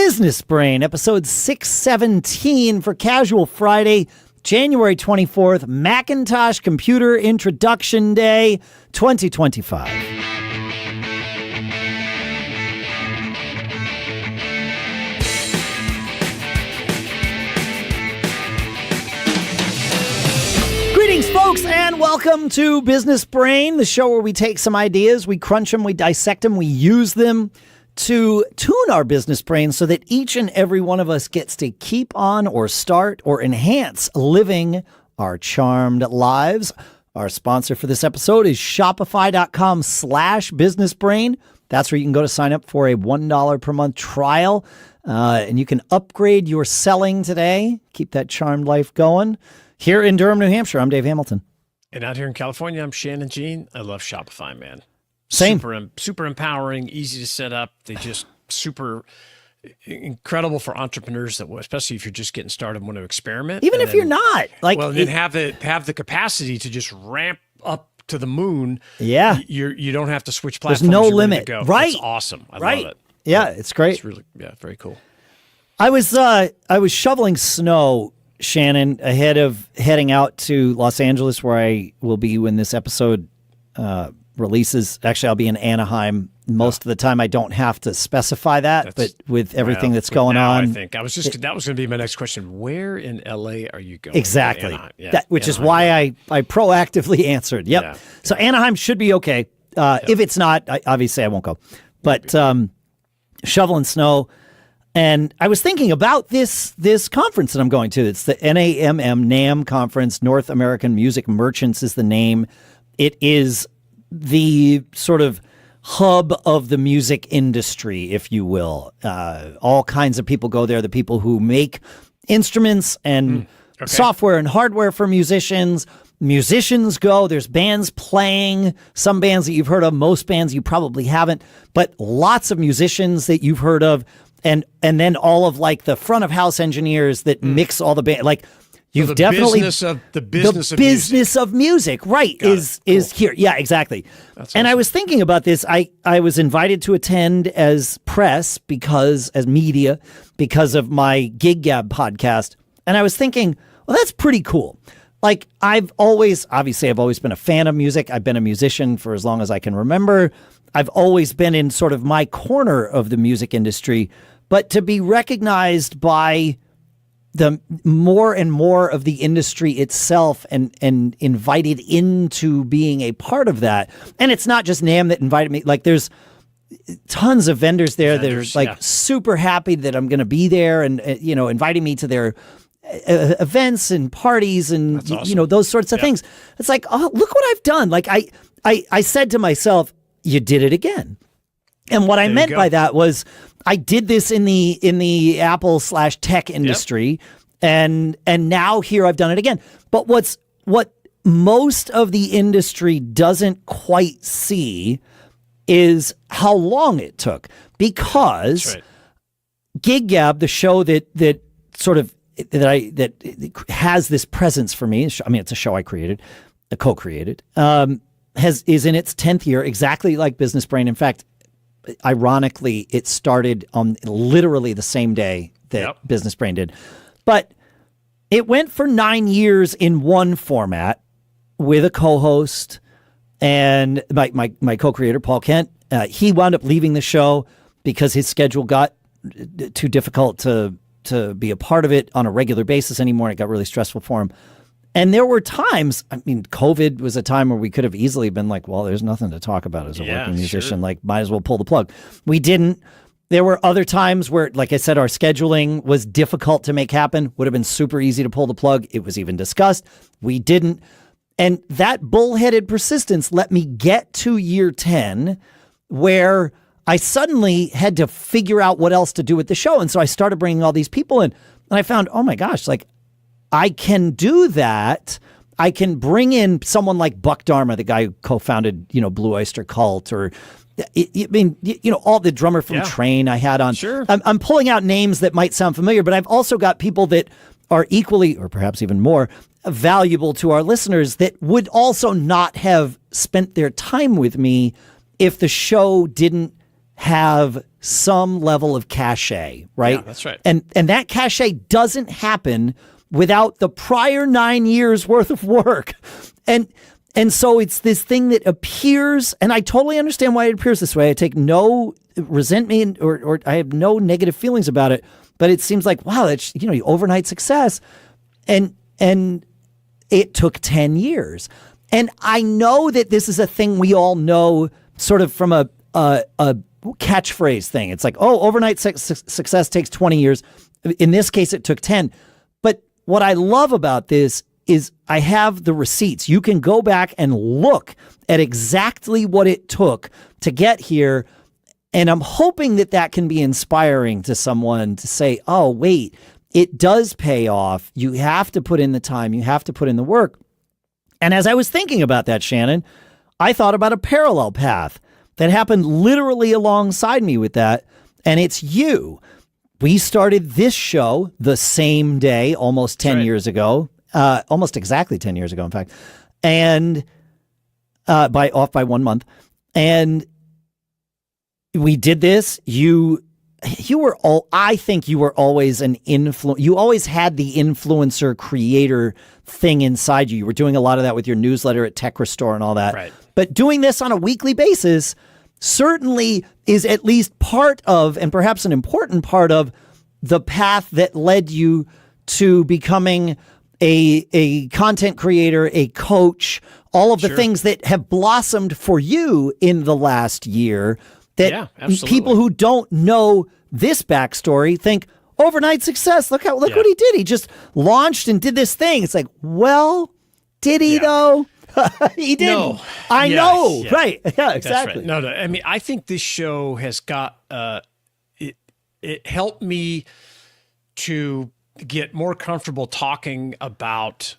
Business Brain, episode 617 for Casual Friday, January 24th, Macintosh Computer Introduction Day, 2025. Greetings, folks, and welcome to Business Brain, the show where we take some ideas, we crunch them, we dissect them, we use them to tune our business brain so that each and every one of us gets to keep on or start or enhance living our charmed lives. Our sponsor for this episode is Shopify.com/businessbrain. That's where you can go to sign up for a $1 per month trial. And you can upgrade your selling today. Keep that charmed life going. Here in Durham, New Hampshire, I'm Dave Hamilton. And out here in California, I'm Shannon Jean. I love Shopify, man. Same. Super empowering, easy to set up. They just super incredible for entrepreneurs that, especially if you're just getting started, want to experiment. Even if you're not, like, well, then have the capacity to just ramp up to the moon. Yeah, you don't have to switch platforms. There's no limit, right? It's awesome. I love it. Yeah, it's great. It's really very cool. I was shoveling snow, Shannon, ahead of heading out to Los Angeles, where I will be when this episode releases. Actually, I'll be in Anaheim most of the time. I don't have to specify that, but with everything that's going on, I think that was going to be my next question. Where in LA are you going? Exactly. Which is why I proactively answered. Yep. Yeah. So Anaheim should be okay. If it's not, obviously I won't go. But shoveling snow. And I was thinking about this conference that I'm going to. It's the NAMM conference. North American Music Merchants is the name. It is the sort of hub of the music industry, if you will. All kinds of people go there. The people who make instruments and software and hardware for musicians. Musicians go. There's bands playing. Some bands that you've heard of. Most bands you probably haven't. But lots of musicians that you've heard of. And then all of like the front of house engineers that mix all the band. Like you've definitely the business of music, right? Is here? Yeah, exactly. That's awesome. And I was thinking about this. I was invited to attend as press as media because of my Gig Gab podcast, and I was thinking, well, that's pretty cool. Like I've always been a fan of music. I've been a musician for as long as I can remember. I've always been in sort of my corner of the music industry, but to be recognized by the more and more of the industry itself and invited into being a part of that. And it's not just NAMM that invited me. Like there's tons of vendors there that are like super happy that I'm going to be there and, inviting me to their events and parties and, awesome. Those sorts of things. It's like, oh, look what I've done. Like I said to myself, you did it again. And what I meant by that was I did this in the Apple/tech industry, and now here I've done it again. But what most of the industry doesn't quite see is how long it took, because Gig Gab, the show that has this presence for me. I mean, it's a show I co-created. Is in its 10th year, exactly like Business Brain. In fact, ironically, it started on literally the same day that Business Brain did. But it went for 9 years in one format with a co-host and my co-creator, Paul Kent. He wound up leaving the show because his schedule got too difficult to be a part of it on a regular basis anymore. And it got really stressful for him. And there were times, I mean, COVID was a time where we could have easily been like, well, there's nothing to talk about as a working musician. Like, might as well pull the plug. We didn't. There were other times where, like I said, our scheduling was difficult to make happen. Would have been super easy to pull the plug. It was even discussed. We didn't. And that bullheaded persistence let me get to year 10 where I suddenly had to figure out what else to do with the show. And so I started bringing all these people in. And I found, oh my gosh, like, I can do that. I can bring in someone like Buck Dharma, the guy who co-founded, Blue Oyster Cult, or all the drummer from Train I had on. Sure. I'm pulling out names that might sound familiar, but I've also got people that are equally, or perhaps even more, valuable to our listeners that would also not have spent their time with me if the show didn't have some level of cachet, right? Yeah, that's right. And that cachet doesn't happen without the prior 9 years worth of work. And so it's this thing that appears, and I totally understand why it appears this way. I take no resentment or I have no negative feelings about it, but it seems like, wow, that's, overnight success. And it took 10 years. And I know that this is a thing we all know sort of from a catchphrase thing. It's like, oh, overnight success takes 20 years. In this case, it took 10. But what I love about this is I have the receipts. You can go back and look at exactly what it took to get here. And I'm hoping that can be inspiring to someone to say, oh, wait, it does pay off. You have to put in the time. You have to put in the work. And as I was thinking about that, Shannon, I thought about a parallel path that happened literally alongside me with that. And it's you. We started this show the same day, almost 10 years ago. Almost exactly 10 years ago, in fact, and by 1 month. And we did this. I think you were always an you always had the influencer creator thing inside you. You were doing a lot of that with your newsletter at Tech Restore and all that. Right. But doing this on a weekly basis certainly is at least part of, and perhaps an important part of, the path that led you to becoming a content creator, a coach, all of the things that have blossomed for you in the last year that people who don't know this backstory think overnight success. Look what he did. He just launched and did this thing. It's like, well, did he though? He didn't. No. I know. Yeah. Right. Yeah, exactly. Right. No. I mean, I think this show has got, it helped me to get more comfortable talking about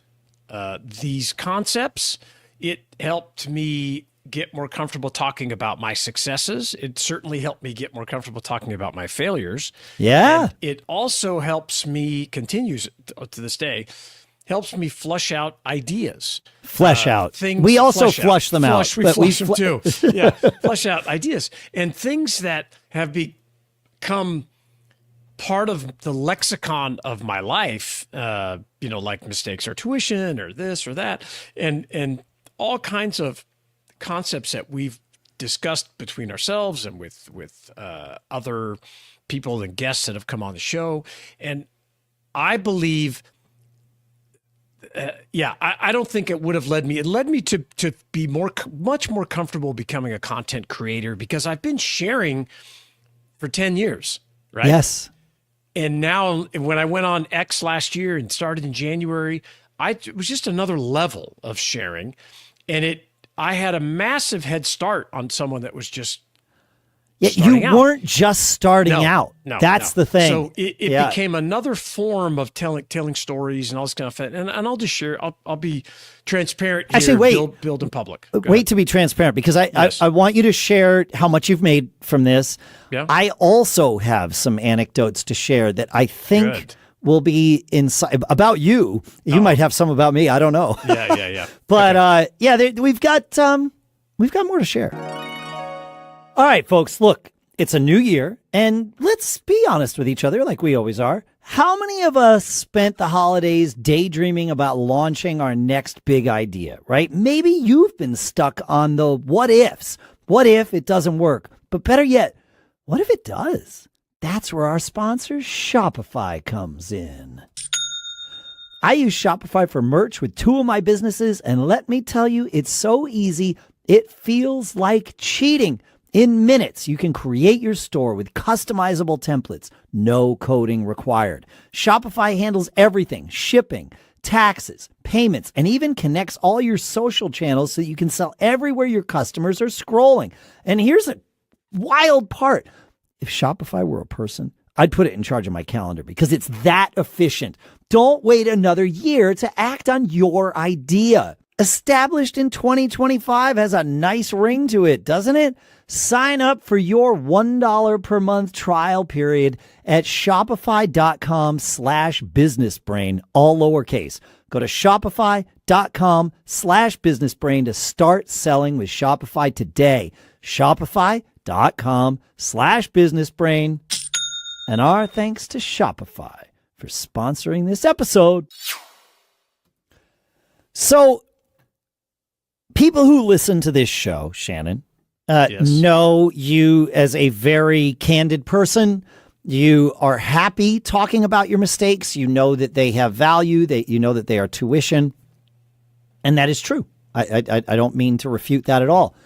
these concepts. It helped me get more comfortable talking about my successes. It certainly helped me get more comfortable talking about my failures. Yeah. And it also helps me, continues to this day, helps me flush out ideas. Flesh out. Things. We also flush them out. We flush them too. Yeah. Flush out ideas. And things that have become part of the lexicon of my life, like mistakes or tuition or this or that, and all kinds of concepts that we've discussed between ourselves and with other people and guests that have come on the show. And I believe, I don't think it would have led me. It led me to be much more comfortable becoming a content creator because I've been sharing for 10 years, right? Yes. And now when I went on X last year and started in January, it was just another level of sharing. And I had a massive head start on someone that was just weren't just starting out. No, that's the thing. So it became another form of telling stories and all this kind of thing. And I'll just share. I'll be transparent here. Actually, wait. Build in public. Wait to be transparent because I want you to share how much you've made from this. Yeah. I also have some anecdotes to share that I think will be inside about you. You might have some about me. I don't know. Yeah. But we've got more to share. All right, folks, look, it's a new year, and let's be honest with each other like we always are. How many of us spent the holidays daydreaming about launching our next big idea, right? Maybe you've been stuck on the what ifs. What if it doesn't work? But better yet, what if it does? That's where our sponsor, Shopify, comes in. I use Shopify for merch with 2 of my businesses, and let me tell you, it's so easy, it feels like cheating. In minutes, you can create your store with customizable templates, no coding required. Shopify handles everything, shipping, taxes, payments, and even connects all your social channels so that you can sell everywhere your customers are scrolling. And here's a wild part. If Shopify were a person, I'd put it in charge of my calendar because it's that efficient. Don't wait another year to act on your idea. Established in 2025 has a nice ring to it, doesn't it? Sign up for your $1 per month trial period at shopify.com/businessbrain, all lowercase. Go to shopify.com/businessbrain to start selling with Shopify today. Shopify.com/businessbrain. shopify.com/businessbrain. And our thanks to Shopify for sponsoring this episode. So, people who listen to this show, Shannon, know you as a very candid person. You are happy talking about your mistakes. You know that they have value. You know that they are tuition. And that is true. I don't mean to refute that at all.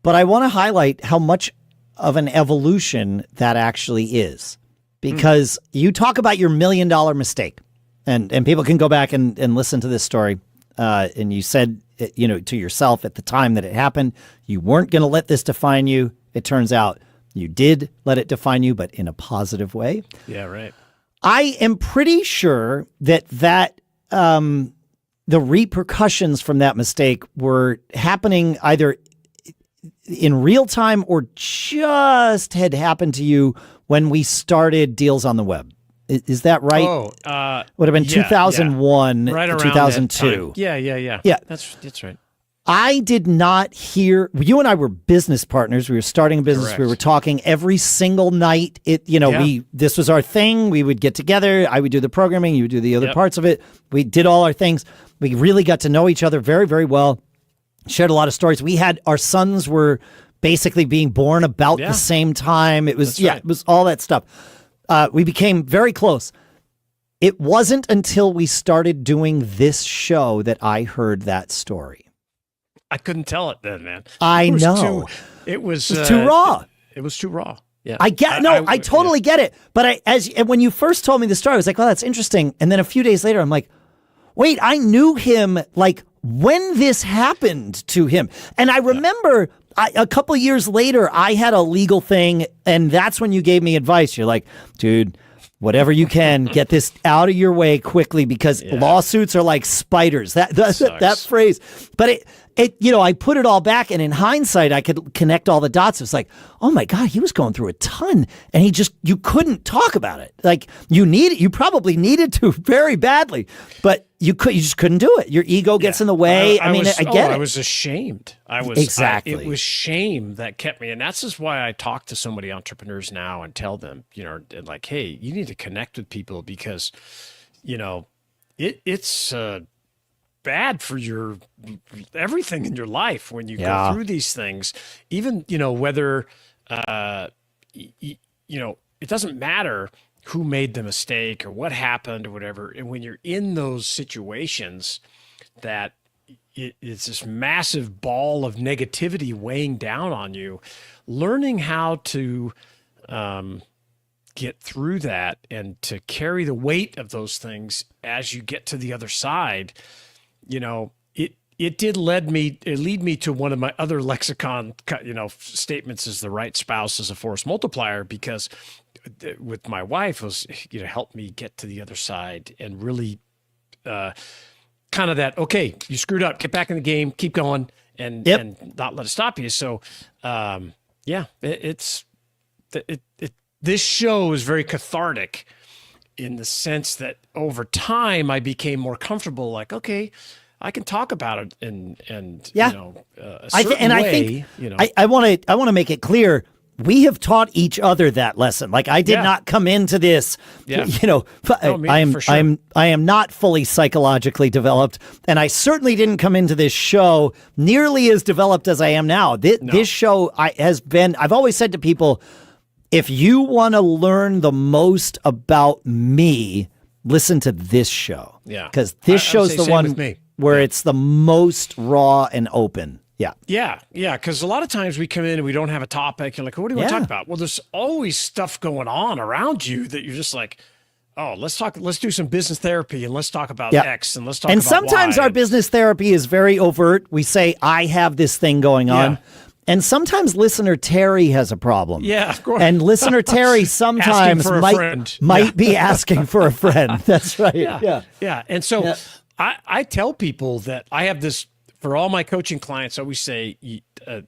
But I want to highlight how much of an evolution that actually is. Because you talk about your $1 million mistake. And people can go back and listen to this story. And you said, to yourself at the time that it happened, you weren't going to let this define you. It turns out you did let it define you, but in a positive way. Yeah, right. I am pretty sure that the repercussions from that mistake were happening either in real time or just had happened to you when we started Deals on the Web. Is that right? Would have been 2001, right around 2002. Yeah. That's right. I did not hear. You and I were business partners. We were starting a business. Correct. We were talking every single night. This was our thing. We would get together. I would do the programming. You would do the other parts of it. We did all our things. We really got to know each other very, very well. Shared a lot of stories. Our sons were basically being born about the same time. It was It was all that stuff. We became very close. It wasn't until we started doing this show that I heard that story. I couldn't tell it then, man. I know. It was too raw. It was too raw. Yeah. I totally get it. But when you first told me the story, I was like, "Oh, that's interesting." And then a few days later, I'm like, "Wait, I knew him like when this happened to him." And I remember a couple of years later, I had a legal thing, and that's when you gave me advice. You're like, "Dude, whatever you can, get this out of your way quickly because lawsuits are like spiders." That phrase. But I put it all back, and in hindsight, I could connect all the dots. It was like, oh my God, he was going through a ton, and you couldn't talk about it. Like you probably needed to very badly, but you just couldn't do it. Your ego gets in the way. I get it. I was ashamed. Exactly. It was shame that kept me, and that's just why I talk to so many entrepreneurs now and tell them, like, hey, you need to connect with people because, it's bad for your everything in your life when you go through these things. Even whether it doesn't matter who made the mistake or what happened or whatever. And when you're in those situations, that it's this massive ball of negativity weighing down on you. Learning how to get through that and to carry the weight of those things as you get to the other side. It did lead me to one of my other lexicon, statements is the right spouse is a force multiplier, because with my wife was, helped me get to the other side and really, kind of that, okay, you screwed up, get back in the game, keep going and not let it stop you. So, this show is very cathartic in the sense that over time I became more comfortable. Like, okay, I can talk about it I want to make it clear. We have taught each other that lesson. Like I did not come into this, I am not fully psychologically developed, and I certainly didn't come into this show nearly as developed as I am now. This show I've always said to people, if you want to learn the most about me, listen to this show. Yeah. Because this show's the one where it's the most raw and open. Yeah. Yeah. Yeah. Because a lot of times we come in and we don't have a topic. You're like, what do you want to talk about? Well, there's always stuff going on around you that you're just like, oh, let's do some business therapy and let's talk about X and let's talk about Y. And sometimes our business therapy is very overt. We say, I have this thing going on. And sometimes listener Terry has a problem. Yeah, of course. And listener Terry sometimes might be asking for a friend. That's right. Yeah. And so I tell people that I have this, for all my coaching clients, I always say I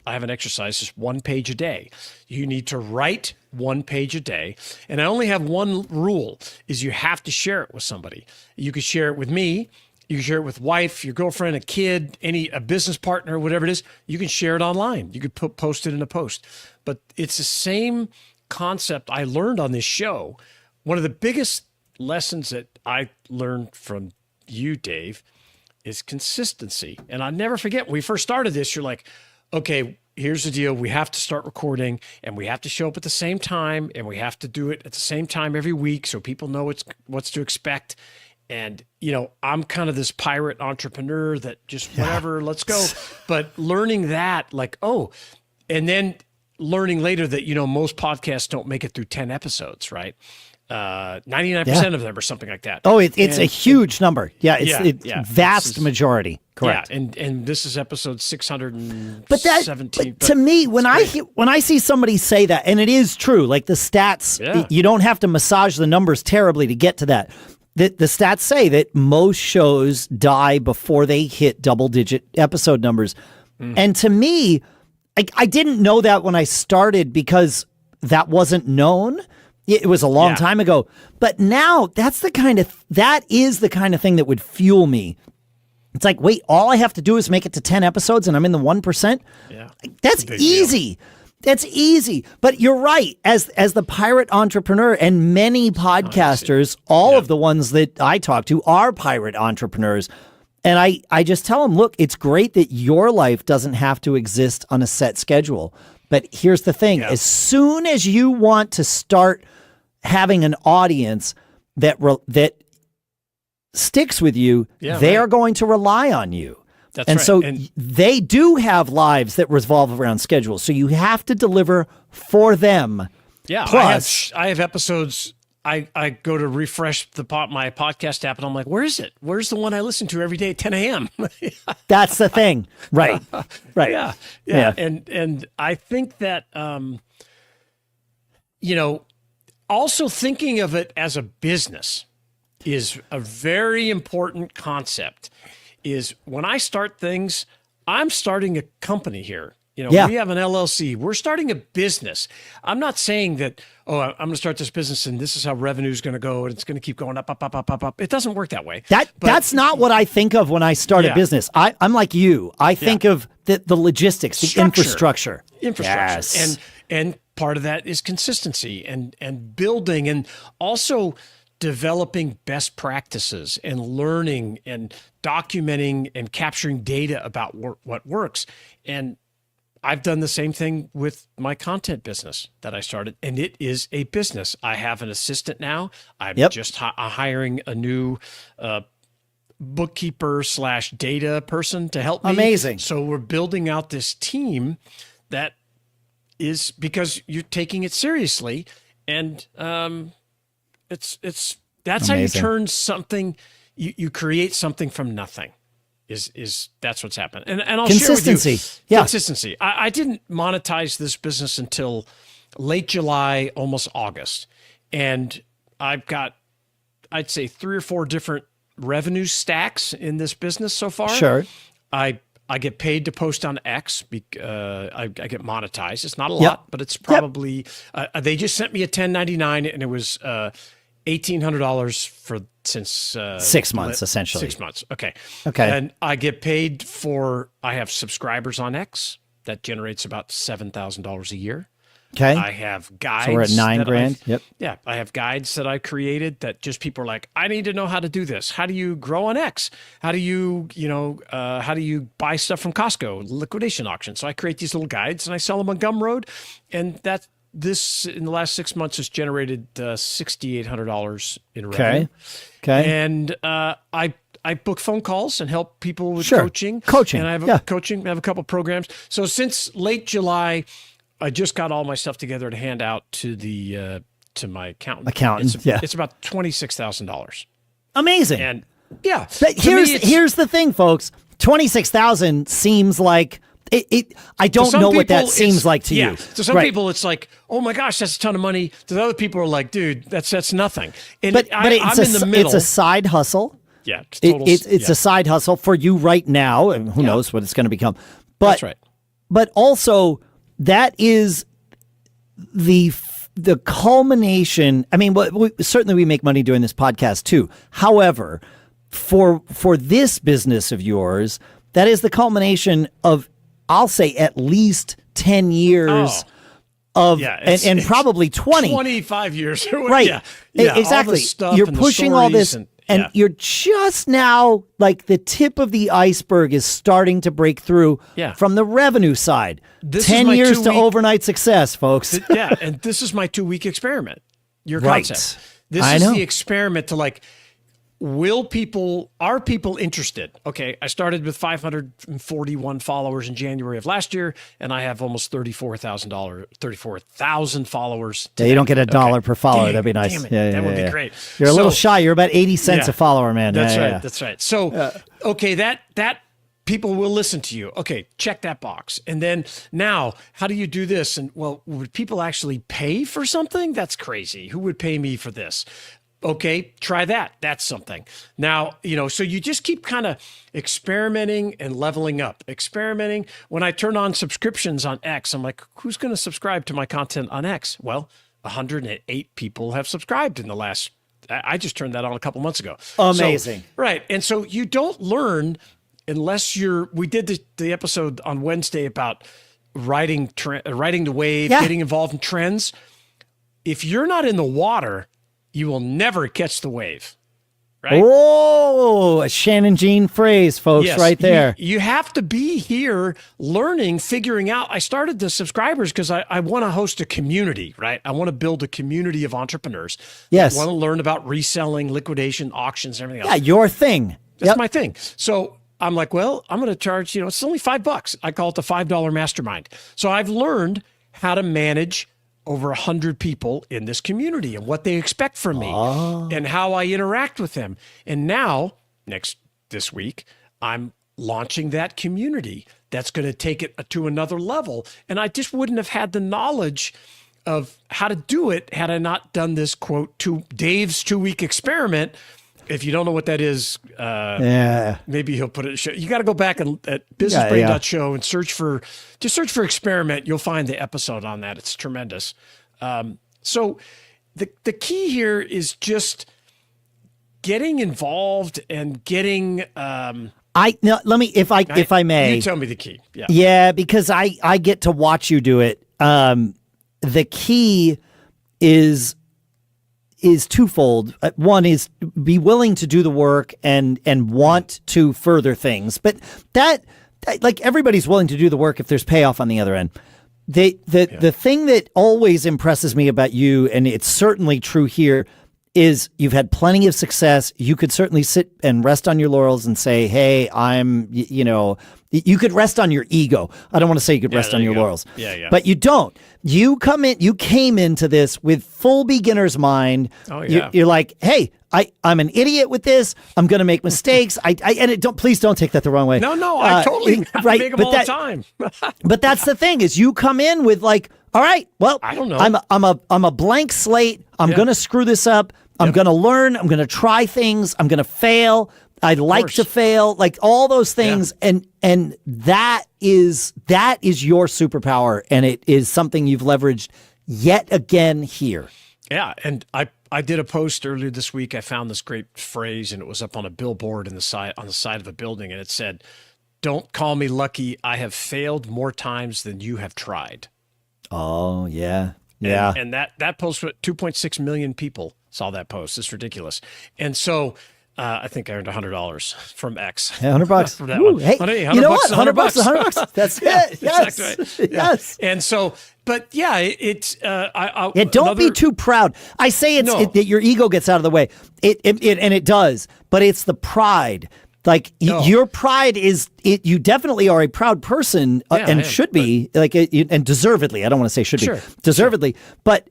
have an exercise, just 1 page a day. You need to write 1 page a day. And I only have one rule, is you have to share it with somebody. You could share it with me, You can share it with wife, your girlfriend, a kid, a business partner, whatever it is. You can share it online. You could post it in a post. But it's the same concept I learned on this show. One of the biggest lessons that I learned from you, Dave, is consistency. And I'll never forget when we first started this, you're like, okay, here's the deal. We have to start recording and we have to show up at the same time and we have to do it at the same time every week so people know what's to expect. And, I'm kind of this pirate entrepreneur that just whatever, let's go. But learning that and then learning later that, most podcasts don't make it through 10 episodes, right? 99% of them or something like that. Oh, it's a huge number. Yeah, it's vast majority. Correct. Yeah, and this is episode 617. But to me, when I see somebody say that, and it is true, like the stats, you don't have to massage the numbers terribly to get to that. The stats say that most shows die before they hit double-digit episode numbers. And to me, I didn't know that when I started because that wasn't known. It was a long time ago. But now that is the kind of thing that would fuel me. It's like, wait, all I have to do is make it to 10 episodes and I'm in the 1%? Yeah. That's easy. Deal. That's easy. But you're right. As the pirate entrepreneur and many podcasters, all of the ones that I talk to are pirate entrepreneurs. And I just tell them, look, it's great that your life doesn't have to exist on a set schedule. But here's the thing. As soon as you want to start having an audience that sticks with you, they are going to rely on you. So they do have lives that revolve around schedules. So you have to deliver for them. Yeah. Plus, I have episodes. I go to refresh my podcast app and I'm like, where is it? Where's the one I listen to every day at 10 a.m.? That's the thing. Right. Right. Yeah. And I think that, also thinking of it as a business is a very important concept. Is when I start things, I'm starting a company here. We have an LLC. We're starting a business. I'm not saying that, I'm going to start this business and this is how revenue is going to go and it's going to keep going up, up, up, up, up, up. It doesn't work that way. That's not what I think of when I start a business. I'm like you. I think of the logistics, the infrastructure. Yes. And part of that is consistency and building and also developing best practices and learning and documenting and capturing data about what works. And I've done the same thing with my content business that I started, and it is a business. I have an assistant now. I'm just hiring a new bookkeeper / data person to help me. Amazing. So we're building out this team that is because you're taking it seriously, and that's Amazing. how you turn something. You create something from nothing. That's what's happened. And I'll share with you. Consistency. I didn't monetize this business until late July, almost August. And I've got, I'd say 3 or 4 different revenue stacks in this business so far. Sure. I get paid to post on X. I get monetized. It's not a lot, but it's probably, they just sent me a 1099 and it was $1,800 since 6 months, essentially. 6 months. Okay. And I get paid I have subscribers on X that generates about $7,000 a year. Okay. I have guides. So we're at $9,000. Yep. Yeah. I have guides that I created that just people are like, I need to know how to do this. How do you grow on X? How do you buy stuff from Costco, liquidation auction? So I create these little guides and I sell them on Gumroad. And this in the last 6 months has generated $6,800 in revenue. Okay. And I book phone calls and help people with coaching. And I have coaching. I have a couple programs. So since late July, I just got all my stuff together to hand out to my accountant. It's about $26,000. Amazing. And but here's the thing, folks. 26,000 seems like I don't know what that seems like to you. To some people, it's like, oh my gosh, that's a ton of money. To other people, are like, dude, that's nothing. And I'm in the middle. It's a side hustle. Yeah, it's a side hustle for you right now, and who knows what it's going to become. But that's right. But also, that is the culmination. I mean, certainly we make money doing this podcast too. However, for this business of yours, that is the culmination of, I'll say, at least 10 years of, and probably 25 years. Right. Yeah. Exactly. You're pushing all this. And you're just now, like, the tip of the iceberg is starting to break through from the revenue side. 10 years to overnight success, folks. And this is my 2-week experiment. Your concept. This is the experiment to, like, are people interested? Okay, I started with 541 followers in January of last year, and I have almost 34,000 followers today. Yeah, you don't get a dollar per follower. That'd be nice. Damn it. That would be great. You're a little shy. You're about 80 cents a follower, man. That's right. That's right. So, okay, that people will listen to you. Okay, check that box. And then now, how do you do this? And, well, would people actually pay for something? That's crazy. Who would pay me for this? Okay, try that. That's something. Now, so you just keep kind of experimenting and leveling up. Experimenting. When I turn on subscriptions on X, I'm like, who's going to subscribe to my content on X? Well, 108 people have subscribed in the last, I just turned that on a couple months ago. Amazing. So, right. And so you don't learn unless we did the episode on Wednesday about riding the wave, getting involved in trends. If you're not in the water, you will never catch the wave, right? Oh, a Shannon Jean phrase, folks, right there. You have to be here learning, figuring out. I started the subscribers because I want to host a community, right? I want to build a community of entrepreneurs. Yes. I want to learn about reselling, liquidation, auctions, and everything else. Yeah, your thing. That's my thing. So I'm like, well, I'm going to charge, it's only $5. I call it the $5 mastermind. So I've learned how to manage over 100 people in this community and what they expect from me and how I interact with them. And now, this week, I'm launching that community that's going to take it to another level. And I just wouldn't have had the knowledge of how to do it had I not done this, quote, Dave's 2-week experiment. If you don't know what that is, maybe he'll put it. You got to go back at businessbrain.show and search for experiment. You'll find the episode on that. It's tremendous. So the key here is just getting involved and getting. Let me, if I may, you tell me the key. Yeah, because I get to watch you do it. The key is twofold. One is be willing to do the work and want to further things. But that like everybody's willing to do the work if there's payoff on the other end. The thing that always impresses me about you, and it's certainly true here, is you've had plenty of success. You could certainly sit and rest on your laurels and say, hey, you could rest on your ego. I don't want to say you could rest on your laurels. But you don't. You came into this with full beginner's mind. Oh, yeah. You're like, hey, I'm an idiot with this. I'm going to make mistakes. Please don't take that the wrong way. No, I totally right, make them all the time. But that's the thing is you come in with like, all right, well, I don't know. I'm a blank slate. I'm going to screw this up. I'm going to learn. I'm going to try things. I'm going to fail. I like to fail, like all those things. And that is your superpower. And it is something you've leveraged yet again here. Yeah. And I did a post earlier this week. I found this great phrase and it was up on a billboard on the side of a building. And it said, "Don't call me lucky. I have failed more times than you have tried." Oh, yeah. Yeah. And that post, 2.6 million people saw that post. It's ridiculous. And so I think I earned $100 from X. Yeah, $100 for that Ooh, one. Hey, you know what? $100. That's it. Yes. Exactly right. Yes. And so, but yeah, it's don't be too proud. I say that your ego gets out of the way. It does, but it's the pride. Like your pride is it. You definitely are a proud person and should be and deservedly. I don't want to say should be deservedly, but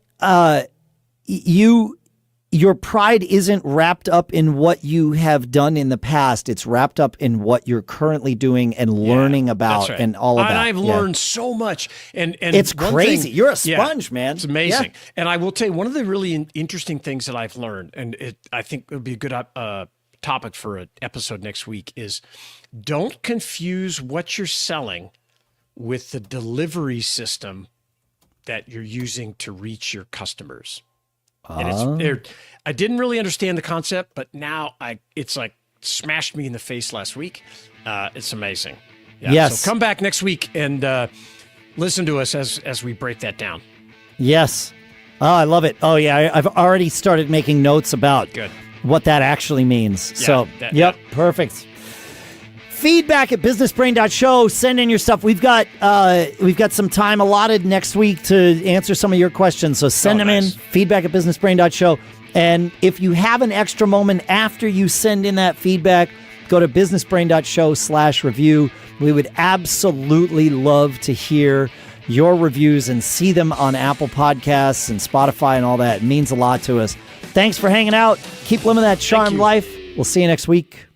your pride isn't wrapped up in what you have done in the past. It's wrapped up in what you're currently doing and learning about and all of that. And I've learned so much. And it's crazy. You're a sponge, man. It's amazing. Yeah. And I will tell you, one of the really interesting things that I've learned, and I think it would be a good topic for an episode next week, is don't confuse what you're selling with the delivery system that you're using to reach your customers. And I didn't really understand the concept, but now it's like smashed me in the face last week. It's amazing. Yeah, yes. So come back next week and listen to us as we break that down. Yes. Oh, I love it. Oh, yeah. I've already started making notes about what that actually means. Yeah, perfect. Feedback at businessbrain.show. Send in your stuff. We've got some time allotted next week to answer some of your questions. So send them in. Feedback at businessbrain.show. And if you have an extra moment after you send in that feedback, go to businessbrain.show/review. We would absolutely love to hear your reviews and see them on Apple Podcasts and Spotify and all that. It means a lot to us. Thanks for hanging out. Keep living that charmed life. We'll see you next week.